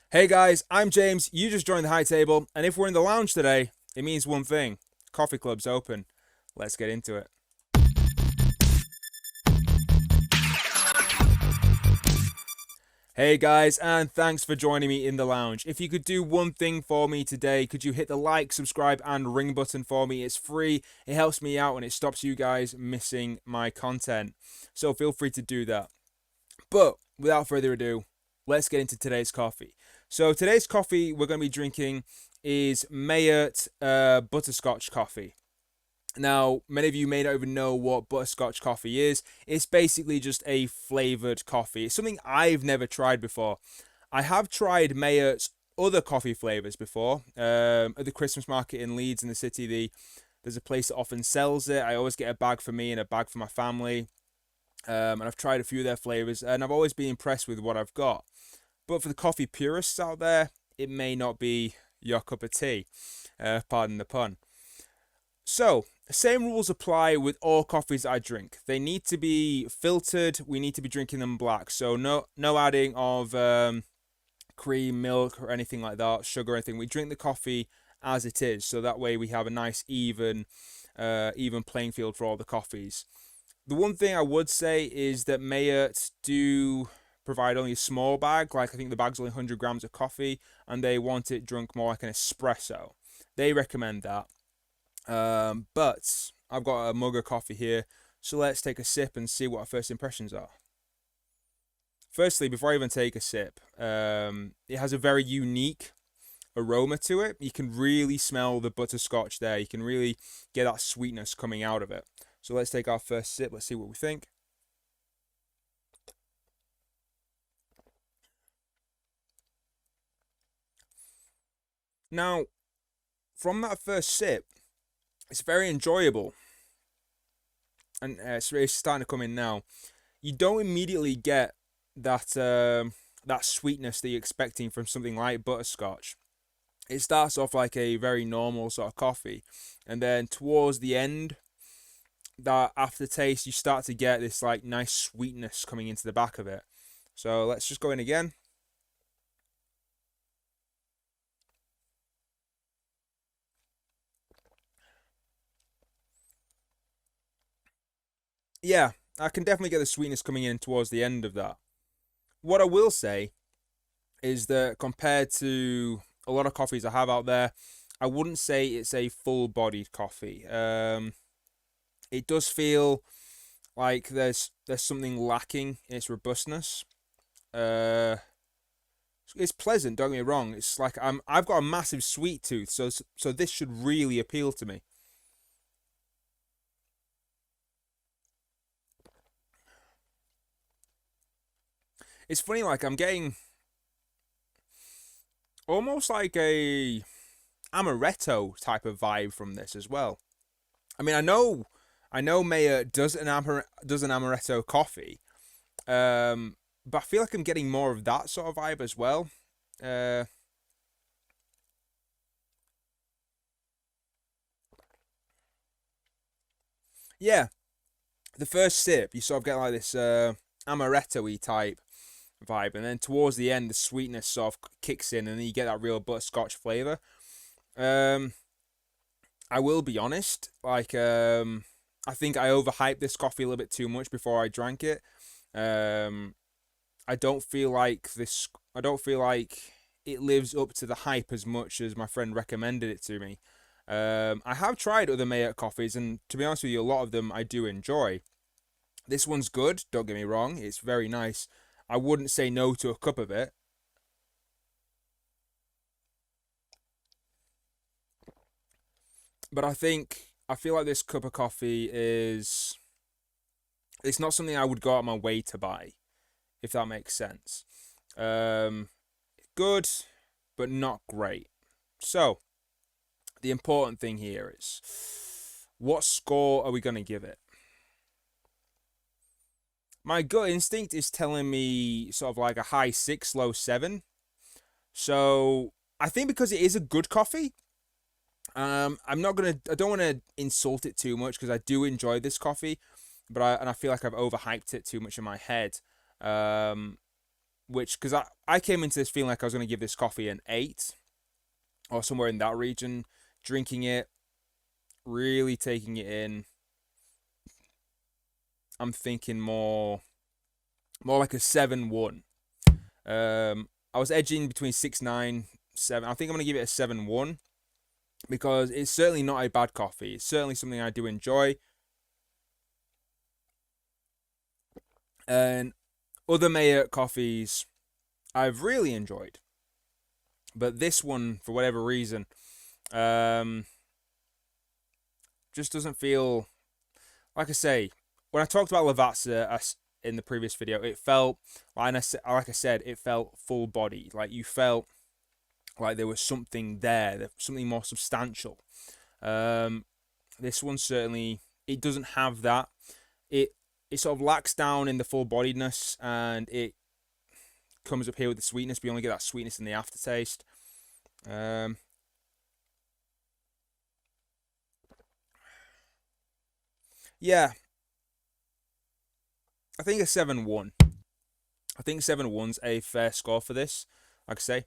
Hey guys, I'm James. You just joined the high table, and if we're in the lounge today, it means one thing: coffee club's open. Let's get into it. Hey guys, and thanks for joining me in the lounge. If you could do one thing for me today, could you hit the like, subscribe, and ring button for me? It's free, it helps me out, and it stops you guys missing my content. So feel free to do that. But without further ado, let's get into today's coffee. So today's coffee we're going to be drinking is Meyart Butterscotch coffee. Now, many of you may not even know what butterscotch coffee is. It's basically just a flavoured coffee. It's something I've never tried before. I have tried Meyert's other coffee flavours before. At the Christmas market in Leeds in the city, there's a place that often sells it. I always get a bag for me and a bag for my family. And I've tried a few of their flavours, and I've always been impressed with what I've got. But for the coffee purists out there, it may not be your cup of tea. Pardon the pun. So, the same rules apply with all coffees I drink. They need to be filtered. We need to be drinking them black. So no adding of cream, milk, or anything like that, sugar, or anything. We drink the coffee as it is. So that way we have a nice even playing field for all the coffees. The one thing I would say is that Meyert do provide only a small bag. Like I think the bag's only 100 grams of coffee, and they want it drunk more like an espresso. They recommend that. But I've got a mug of coffee here, so let's take a sip and see what our first impressions are. Firstly, before I even take a sip, it has a very unique aroma to it. You can really smell the butterscotch there. You can really get that sweetness coming out of it. So let's take our first sip. Let's see what we think. Now, from that first sip, it's very enjoyable, and it's really starting to come in now. You don't immediately get that sweetness that you're expecting from something like butterscotch. It starts off like a very normal sort of coffee, and then towards the end, that aftertaste, you start to get this like nice sweetness coming into the back of it. So let's just go in again. Yeah, I can definitely get the sweetness coming in towards the end of that. What I will say is that compared to a lot of coffees I have out there, I wouldn't say it's a full-bodied coffee. It does feel like there's something lacking in its robustness. Uh, it's pleasant. Don't get me wrong. It's like I've got a massive sweet tooth, so this should really appeal to me. It's funny, like I'm getting almost like a amaretto type of vibe from this as well. I mean, I know Mayor does an amaretto coffee, but I feel like I'm getting more of that sort of vibe as well. Uh, yeah, the first sip, you sort of get like this amaretto-y type vibe, and then towards the end, the sweetness sort of kicks in, and then you get that real butterscotch flavor. Um, I will be honest, like I think I overhyped this coffee a little bit too much before I drank it. Um, I don't feel like this. I don't feel like it lives up to the hype as much as my friend recommended it to me. I have tried other Mayotte coffees, and to be honest with you, a lot of them I do enjoy. This one's good. Don't get me wrong; it's very nice. I wouldn't say no to a cup of it, but I feel like this cup of coffee is it's not something I would go out of my way to buy, if that makes sense. Um, Good, but not great. So the important thing here is what score are we going to give it? My gut instinct is telling me sort of like a high six, low seven. So I think because it is a good coffee, I don't want to insult it too much because I do enjoy this coffee, but I feel like I've overhyped it too much in my head. Um, which, because I came into this feeling like I was going to give this coffee an 8 or somewhere in that region. Drinking it, really taking it in, I'm thinking more like a 7-1. I was edging between 6.9, 7. I think I'm going to give it a 7-1 because it's certainly not a bad coffee. It's certainly something I do enjoy. And other Meyert coffees I've really enjoyed. But this one, for whatever reason, just doesn't feel, like I say, when I talked about Lavazza in the previous video, it felt, like I said, it felt full bodied. Like you felt like there was something there, something more substantial. This one certainly, it doesn't have that. It sort of lacks down in the full bodiedness, and it comes up here with the sweetness. We only get that sweetness in the aftertaste. Yeah, I think a 7-1. I think 7-1's a fair score for this. Like I say,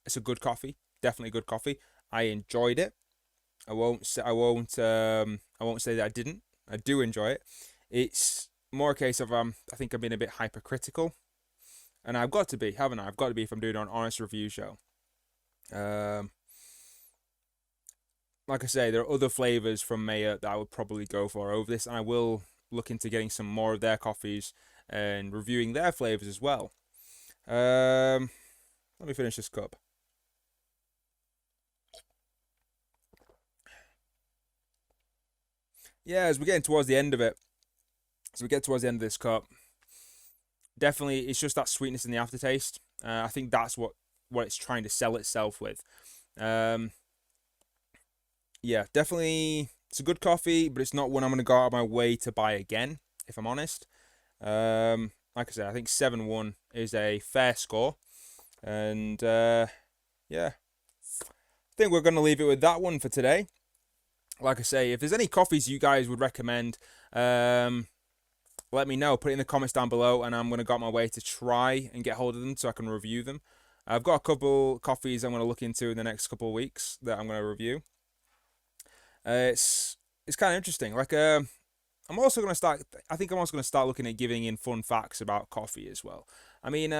it's a good coffee, definitely good coffee. I enjoyed it. I won't say that I didn't. I do enjoy it. It's more a case of I think I've been a bit hypercritical, and I've got to be, haven't I? I've got to be if I'm doing an honest review show. Like I say, there are other flavors from Meyert that I would probably go for over this, and I will look into getting some more of their coffees and reviewing their flavors as well. Let me finish this cup. Yeah, as we're getting towards the end of it, as we get towards the end of this cup, definitely it's just that sweetness in the aftertaste. I think that's what it's trying to sell itself with. Yeah, definitely it's a good coffee, but it's not one I'm going to go out of my way to buy again, if I'm honest. Like I said, I think 7-1 is a fair score. And yeah, I think we're going to leave it with that one for today. Like I say, if there's any coffees you guys would recommend, let me know. Put it in the comments down below, and I'm going to go out my way to try and get hold of them so I can review them. I've got a couple coffees I'm going to look into in the next couple of weeks that I'm going to review. It's kind of interesting. Like I'm also going to start. I think I'm also going to start looking at giving in fun facts about coffee as well. I mean,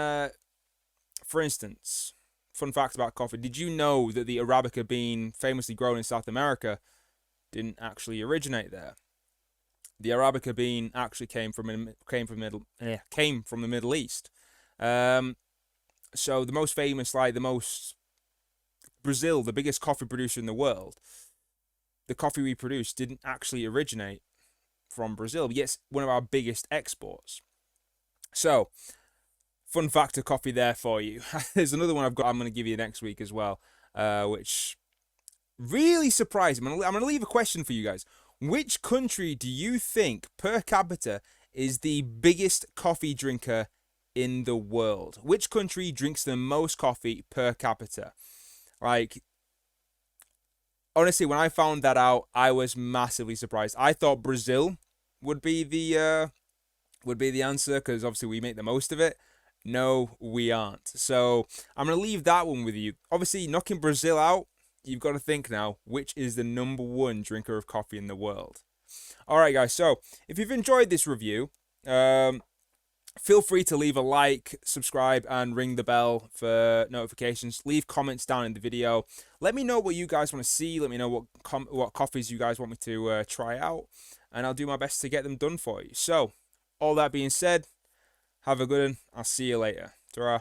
for instance, fun facts about coffee. Did you know that the Arabica bean, famously grown in South America, didn't actually originate there? The Arabica bean actually came from the Middle East. So the most famous, Brazil, the biggest coffee producer in the world, the coffee we produce didn't actually originate from Brazil, but yes, one of our biggest exports. So, fun fact of coffee there for you. There's another one I'm going to give you next week as well, which really surprised me. I'm going to leave a question for you guys. Which country do you think, per capita, is the biggest coffee drinker in the world? Which country drinks the most coffee per capita? Like, honestly, when I found that out, I was massively surprised. I thought Brazil would be the answer, because obviously we make the most of it. No, we aren't. So I'm going to leave that one with you. Obviously, knocking Brazil out, you've got to think now, which is the #1 drinker of coffee in the world? Alright guys, so if you've enjoyed this review, feel free to leave a like, subscribe, and ring the bell for notifications. Leave comments down in the video. Let me know what you guys want to see. Let me know what coffees you guys want me to try out, and I'll do my best to get them done for you. So, all that being said, have a good one. I'll see you later. Ta-ra.